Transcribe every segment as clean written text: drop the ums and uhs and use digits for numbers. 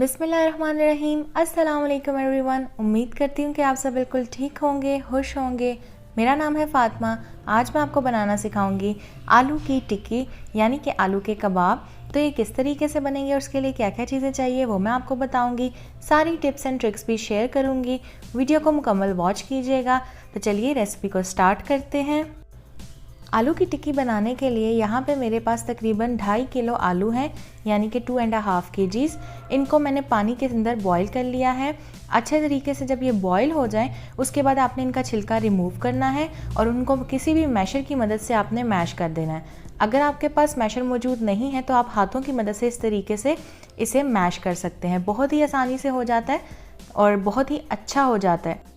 बिस्मिल्लाहिर्रहमानिर्रहीम। अस्सलाम वालेकुम एवरीवन। उम्मीद करती हूँ कि आप सब बिल्कुल ठीक होंगे, खुश होंगे। मेरा नाम है फ़ातिमा। आज मैं आपको बनाना सिखाऊंगी आलू की टिक्की यानी कि आलू के कबाब। तो ये किस तरीके से बनेंगे और उसके लिए क्या क्या चीज़ें चाहिए वो मैं आपको बताऊंगी। सारी टिप्स एंड ट्रिक्स भी शेयर करूंगी। वीडियो को मुकम्मल वॉच कीजिएगा। तो चलिए रेसिपी को स्टार्ट करते हैं। आलू की टिक्की बनाने के लिए यहाँ पे मेरे पास तकरीबन 2.5 किलो आलू हैं, यानी कि 2.5 kgs। इनको मैंने पानी के अंदर बॉईल कर लिया है। अच्छे तरीके से जब ये बॉईल हो जाए उसके बाद आपने इनका छिलका रिमूव करना है और उनको किसी भी मैशर की मदद से आपने मैश कर देना है। अगर आपके पास मैशर मौजूद नहीं है तो आप हाथों की मदद से इस तरीके से इसे मैश कर सकते हैं। बहुत ही आसानी से हो जाता है और बहुत ही अच्छा हो जाता है।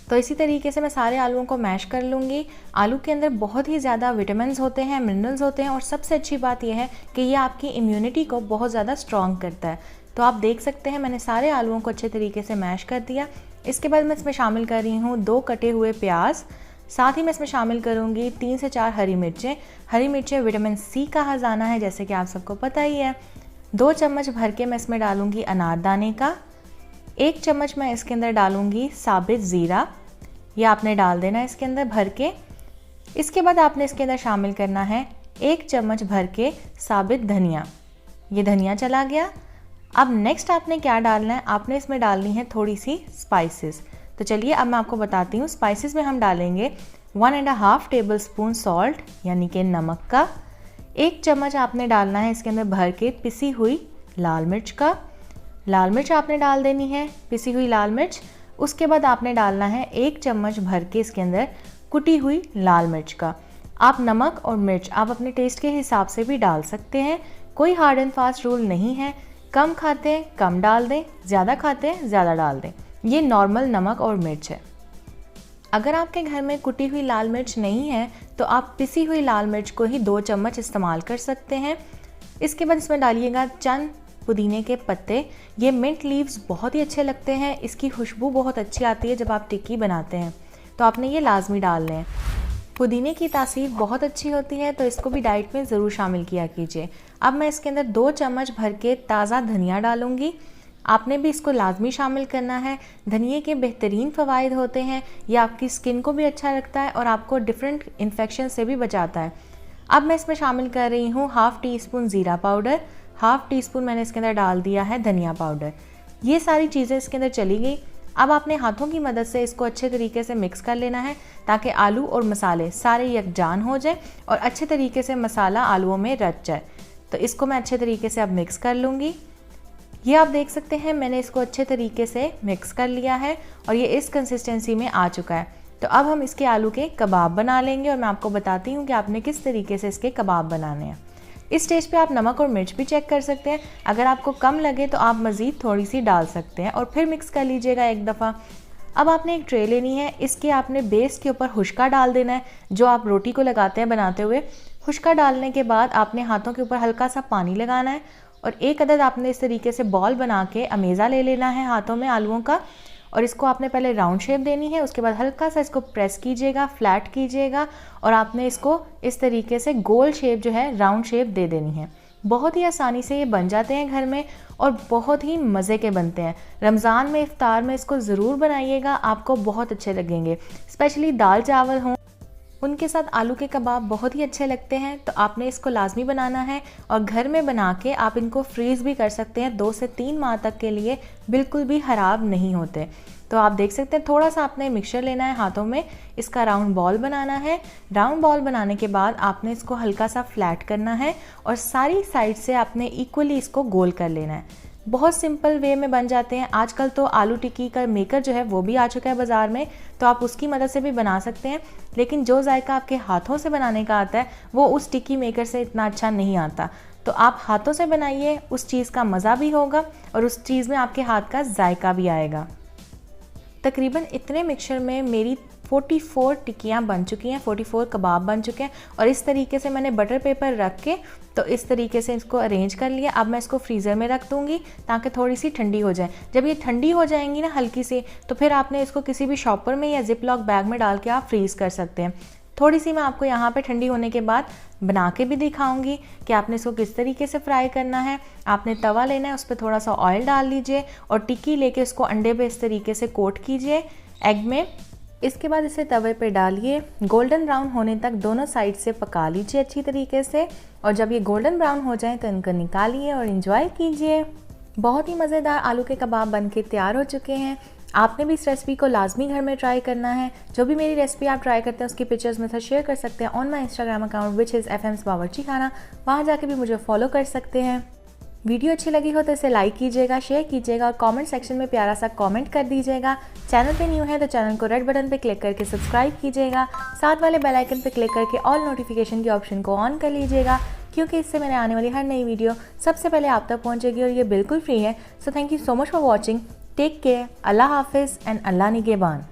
तो इसी तरीके से मैं सारे आलूओं को मैश कर लूँगी। आलू के अंदर बहुत ही ज़्यादा विटामिन्स होते हैं, मिनरल्स होते हैं और सबसे अच्छी बात यह है कि ये आपकी इम्यूनिटी को बहुत ज़्यादा स्ट्रॉन्ग करता है। तो आप देख सकते हैं मैंने सारे आलूओं को अच्छे तरीके से मैश कर दिया। इसके बाद मैं इसमें शामिल कर रही हूँ 2 कटे हुए प्याज। साथ ही मैं इसमें शामिल करूँगी 3 से 4 हरी मिर्चें। हरी मिर्चें विटामिन सी का खजाना है, जैसे कि आप सबको पता ही है। 2 चम्मच भर के मैं इसमें डालूँगी अनारदाने का। 1 चम्मच मैं इसके अंदर डालूँगी साबित ज़ीरा, यह आपने डाल देना है इसके अंदर भर के। इसके बाद आपने इसके अंदर शामिल करना है 1 चम्मच भर के साबित धनिया। ये धनिया चला गया। अब नेक्स्ट आपने क्या डालना है, आपने इसमें डालनी है थोड़ी सी स्पाइसेस। तो चलिए अब मैं आपको बताती हूँ। स्पाइसेस में हम डालेंगे 1.5 टेबल स्पून सॉल्ट यानी कि नमक का। 1 चम्मच आपने डालना है इसके अंदर भर के पिसी हुई लाल मिर्च का। लाल मिर्च आपने डाल देनी है, पिसी हुई लाल मिर्च। उसके बाद आपने डालना है 1 चम्मच भर के इसके अंदर कुटी हुई लाल मिर्च का। आप नमक और मिर्च आप अपने टेस्ट के हिसाब से भी डाल सकते हैं। कोई हार्ड एंड फास्ट रूल नहीं है। कम खाते हैं कम डाल दें, ज़्यादा खाते हैं ज़्यादा डाल दें। ये नॉर्मल नमक और मिर्च है। अगर आपके घर में कुटी हुई लाल मिर्च नहीं है तो आप पिसी हुई लाल मिर्च को ही 2 चम्मच इस्तेमाल कर सकते हैं। इसके बाद इसमें डालिएगा चंद पुदीने के पत्ते। ये मिंट लीव्स बहुत ही अच्छे लगते हैं, इसकी खुशबू बहुत अच्छी आती है जब आप टिक्की बनाते हैं, तो आपने ये लाजमी डालने हैं। पुदीने की तासीर बहुत अच्छी होती है, तो इसको भी डाइट में ज़रूर शामिल किया कीजिए। अब मैं इसके अंदर 2 चम्मच भर के ताज़ा धनिया डालूँगी। आपने भी इसको लाजमी शामिल करना है। धनिए के बेहतरीन फ़वाइद होते हैं। ये आपकी स्किन को भी अच्छा रखता है और आपको डिफरेंट इन्फेक्शन से भी बचाता है। अब मैं इसमें शामिल कर रही हूँ 1/2 टीस्पून ज़ीरा पाउडर। 1/2 टीस्पून मैंने इसके अंदर डाल दिया है धनिया पाउडर। ये सारी चीज़ें इसके अंदर चली गई। अब आपने हाथों की मदद से इसको अच्छे तरीके से मिक्स कर लेना है ताकि आलू और मसाले सारे यकजान हो जाए और अच्छे तरीके से मसाला आलूओं में रच जाए। तो इसको मैं अच्छे तरीके से अब मिक्स कर लूँगी। ये आप देख सकते हैं मैंने इसको अच्छे तरीके से मिक्स कर लिया है और ये इस कंसिस्टेंसी में आ चुका है। तो अब हम इसके आलू के कबाब बना लेंगे और मैं आपको बताती हूँ कि आपने किस तरीके से इसके कबाब बनाने हैं। इस स्टेज पे आप नमक और मिर्च भी चेक कर सकते हैं। अगर आपको कम लगे तो आप मज़ीद थोड़ी सी डाल सकते हैं और फिर मिक्स कर लीजिएगा एक दफ़ा। अब आपने एक ट्रे लेनी है। इसके आपने बेस के ऊपर हुश्का डाल देना है, जो आप रोटी को लगाते हैं बनाते हुए। हुश्का डालने के बाद आपने हाथों के ऊपर हल्का सा पानी लगाना है और एक अदद आपने इस तरीके से बॉल बना के अमेज़ा ले लेना है हाथों में आलूओं का, और इसको आपने पहले राउंड शेप देनी है। उसके बाद हल्का सा इसको प्रेस कीजिएगा, फ्लैट कीजिएगा और आपने इसको इस तरीके से गोल शेप जो है राउंड शेप दे देनी है। बहुत ही आसानी से ये बन जाते हैं घर में और बहुत ही मज़े के बनते हैं। रमज़ान में इफ्तार में इसको ज़रूर बनाइएगा, आपको बहुत अच्छे लगेंगे। स्पेशली दाल चावल हों उनके साथ आलू के कबाब बहुत ही अच्छे लगते हैं। तो आपने इसको लाजमी बनाना है और घर में बना के आप इनको फ्रीज़ भी कर सकते हैं 2 से 3 माह तक के लिए, बिल्कुल भी ख़राब नहीं होते। तो आप देख सकते हैं थोड़ा सा आपने मिक्सचर लेना है हाथों में, इसका राउंड बॉल बनाना है। राउंड बॉल बनाने के बाद आपने इसको हल्का सा फ्लैट करना है और सारी साइड से आपने इक्वली इसको गोल कर लेना है। बहुत सिंपल वे में बन जाते हैं। आजकल तो आलू टिक्की का मेकर जो है वो भी आ चुका है बाज़ार में, तो आप उसकी मदद से भी बना सकते हैं। लेकिन जो जायका आपके हाथों से बनाने का आता है वो उस टिक्की मेकर से इतना अच्छा नहीं आता। तो आप हाथों से बनाइए, उस चीज़ का मज़ा भी होगा और उस चीज़ में आपके हाथ का जायका भी आएगा। तकरीबन इतने मिक्सचर में मेरी 44 टिक्कियाँ बन चुकी हैं, 44 कबाब बन चुके हैं। और इस तरीके से मैंने बटर पेपर रख के तो इस तरीके से इसको अरेंज कर लिया। अब मैं इसको फ्रीज़र में रख दूँगी ताकि थोड़ी सी ठंडी हो जाए। जब ये ठंडी हो जाएंगी ना हल्की सी, तो फिर आपने इसको किसी भी शॉपर में या जिप लॉक बैग में डाल के आप फ्रीज़ कर सकते हैं। थोड़ी सी मैं आपको यहाँ पे ठंडी होने के बाद बना के भी दिखाऊंगी कि आपने इसको किस तरीके से फ्राई करना है। आपने तवा लेना है, उस पर थोड़ा सा ऑयल डाल लीजिए और टिक्की लेके उसको अंडे पे इस तरीके से कोट कीजिए एग में। इसके बाद इसे तवे पे डालिए, गोल्डन ब्राउन होने तक दोनों साइड से पका लीजिए अच्छी तरीके से। और जब ये गोल्डन ब्राउन हो जाए तो इनको निकालिए और एंजॉय कीजिए। बहुत ही मज़ेदार आलू के कबाब बनके तैयार हो चुके हैं। आपने भी इस रेसिपी को लाजमी घर में ट्राई करना है। जो भी मेरी रेसिपी आप ट्राई करते हैं उसकी पिक्चर्स में शेयर कर सकते हैं on my Instagram account which is FM's बावर्ची खाना। वहाँ जाके भी मुझे फॉलो कर सकते हैं। वीडियो अच्छी लगी हो तो इसे लाइक कीजिएगा, शेयर कीजिएगा और कमेंट सेक्शन में प्यारा सा कमेंट कर दीजिएगा। चैनल पे न्यू है तो चैनल को रेड बटन पे क्लिक करके सब्सक्राइब कीजिएगा। साथ वाले बेल आइकन पे क्लिक करके ऑल नोटिफिकेशन के ऑप्शन को ऑन कर लीजिएगा, क्योंकि इससे मैंने आने वाली हर नई वीडियो सबसे पहले आप तक पहुंचेगी और ये बिल्कुल फ्री है। So thank you so much for watching. Take care. अल्लाह हाफिज़ एंड अल्लाह निगहबान।